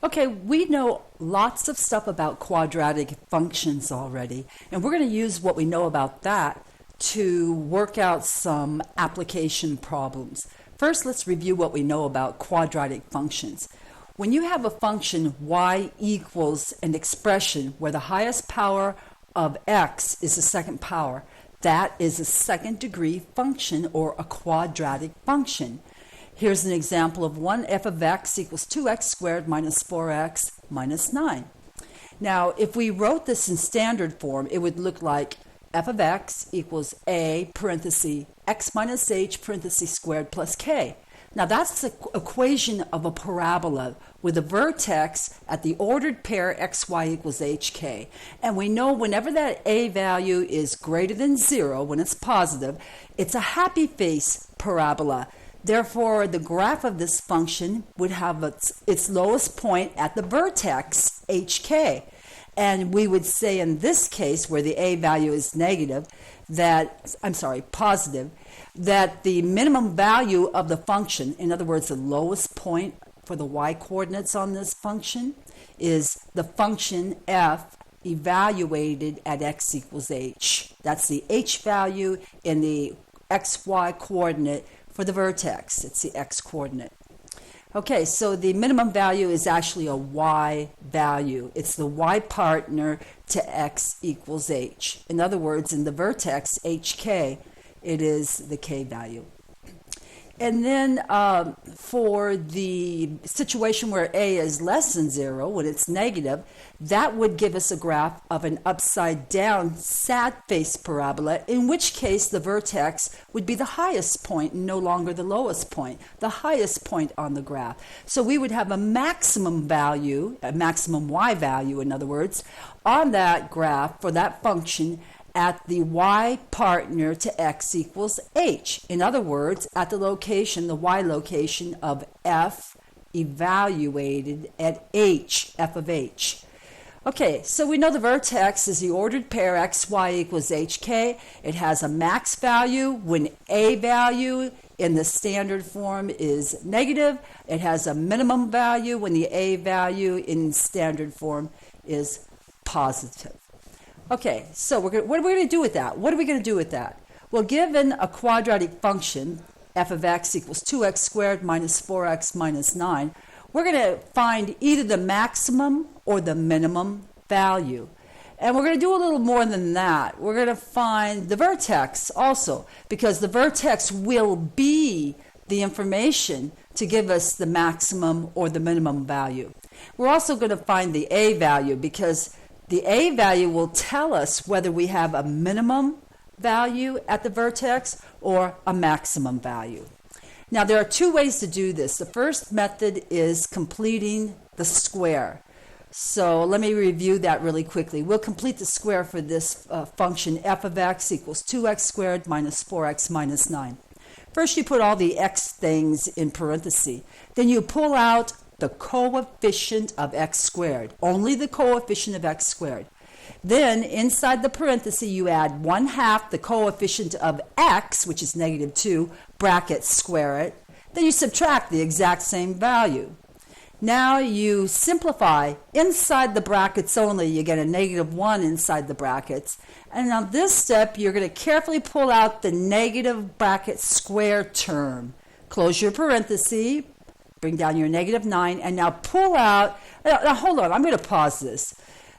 Okay, we know lots of stuff about quadratic functions already, and we're going to use what we know about that to work out some application problems. First, let's review what we know about quadratic functions. When you have a function y equals an expression where the highest power of x is the second power, that is a second degree function or a quadratic function. Here's an example of one. F of x equals 2x squared minus 4x minus 9. Now, if we wrote this in standard form, it would look like f of x equals a parenthesis x minus h parenthesis squared plus k. Now, that's the equation of a parabola with a vertex at the ordered pair xy equals hk. And we know whenever that a value is greater than 0, when it's positive, it's a happy face parabola. Therefore, the graph of this function would have its lowest point at the vertex, hk. And we would say in this case, where the a value is positive, that the minimum value of the function, in other words, the lowest point for the y coordinates on this function, is the function f evaluated at x equals h. That's the h value in the xy coordinate for the vertex. It's the x coordinate. Okay, so the minimum value is actually a y value. It's the y partner to x equals h. In other words, in the vertex hk, it is the k value. And then for the situation where a is less than 0, when it's negative, that would give us a graph of an upside down sad face parabola, in which case the vertex would be the highest point and no longer the lowest point, the highest point on the graph. So we would have a maximum value, a maximum y value, in other words, on that graph for that function at the y partner to x equals h. In other words, at the location, the y location of f evaluated at h, f of h. Okay, so we know the vertex is the ordered pair xy equals hk. It has a max value when a value in the standard form is negative. It has a minimum value when the a value in standard form is positive. Okay, so what are we going to do with that? What are we going to do with that? Well, given a quadratic function, f of x equals 2x squared minus 4x minus 9, we're going to find either the maximum or the minimum value. And we're going to do a little more than that. We're going to find the vertex also, because the vertex will be the information to give us the maximum or the minimum value. We're also going to find the a value, because the a value will tell us whether we have a minimum value at the vertex or a maximum value. Now, there are two ways to do this. The first method is completing the square. So let me review that really quickly. We'll complete the square for this function f of x equals 2x squared minus 4x minus 9. First, you put all the x things in parentheses. Then you pull out the coefficient of x squared, only the coefficient of x squared. Then inside the parenthesis you add 1/2 the coefficient of x, which is negative 2, bracket square it. Then you subtract the exact same value. Now you simplify inside the brackets only. You get a negative 1 inside the brackets. And on this step you're going to carefully pull out the negative bracket square term. Close your parenthesis. Bring down your negative 9, and now pull out. Now hold on, I'm going to pause this.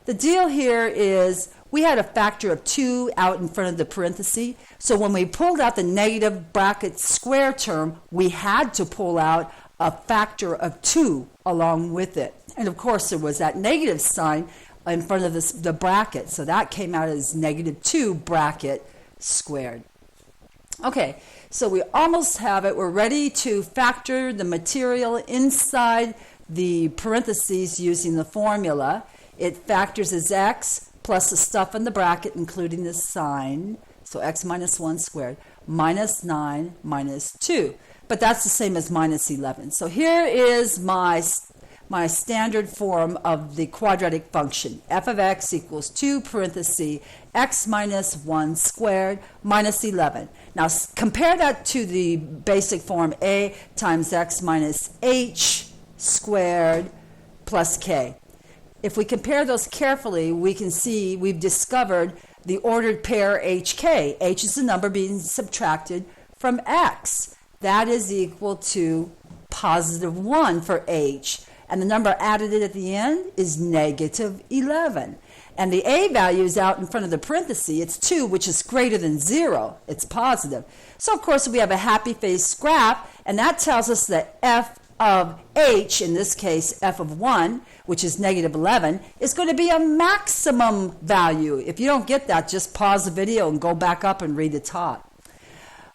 The deal here is we had a factor of 2 out in front of the parenthesis. So when we pulled out the negative bracket square term, we had to pull out a factor of 2 along with it. And of course, there was that negative sign in front of the bracket. So that came out as negative 2 bracket squared. Okay, so we almost have it. We're ready to factor the material inside the parentheses using the formula. It factors as x plus the stuff in the bracket, including the sign, so x minus 1 squared, minus 9 minus 2. But that's the same as minus 11. So here is my standard form of the quadratic function. F of x equals 2 parenthesis x minus 1 squared minus 11. Now compare that to the basic form a times x minus h squared plus k. If we compare those carefully, we can see we've discovered the ordered pair hk. H is the number being subtracted from x. That is equal to positive 1 for h. And the number added at the end is negative 11. And the a value is out in front of the parenthesis. It's 2, which is greater than 0. It's positive. So, of course, we have a happy face graph, and that tells us that f of h, in this case f of 1, which is negative 11, is going to be a maximum value. If you don't get that, just pause the video and go back up and read the top.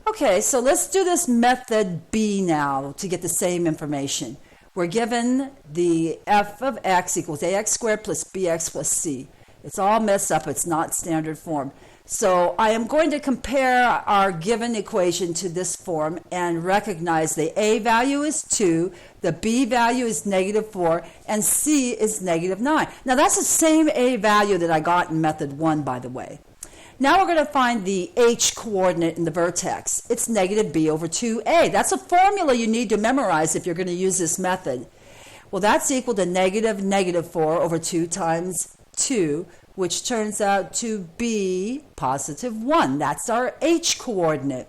Okay, so let's do this method B now to get the same information. We're given the f of x equals ax squared plus bx plus c. It's all messed up. It's not standard form. So I am going to compare our given equation to this form and recognize the a value is 2, the b value is negative 4, and c is negative 9. Now that's the same a value that I got in method 1, by the way. Now we're going to find the h coordinate in the vertex. It's negative b over 2a. That's a formula you need to memorize if you're going to use this method. Well, that's equal to negative 4 over 2 times 2, which turns out to be positive 1. That's our h coordinate.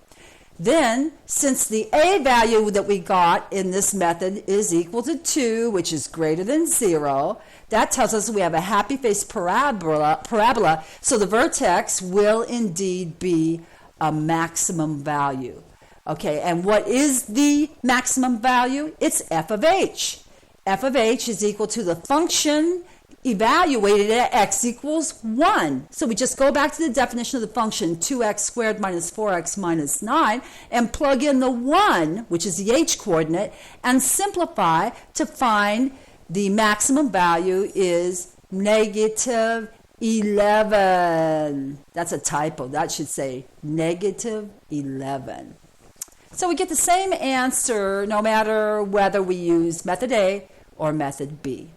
Then, since the a value that we got in this method is equal to 2, which is greater than 0, that tells us we have a happy face parabola, so the vertex will indeed be a maximum value. Okay, and what is the maximum value? It's f of h. F of h is equal to the function evaluated at x equals 1. So we just go back to the definition of the function 2x squared minus 4x minus 9 and plug in the 1, which is the h coordinate, and simplify to find the maximum value is negative 11. That's a typo. That should say negative 11. So we get the same answer no matter whether we use method A or method B.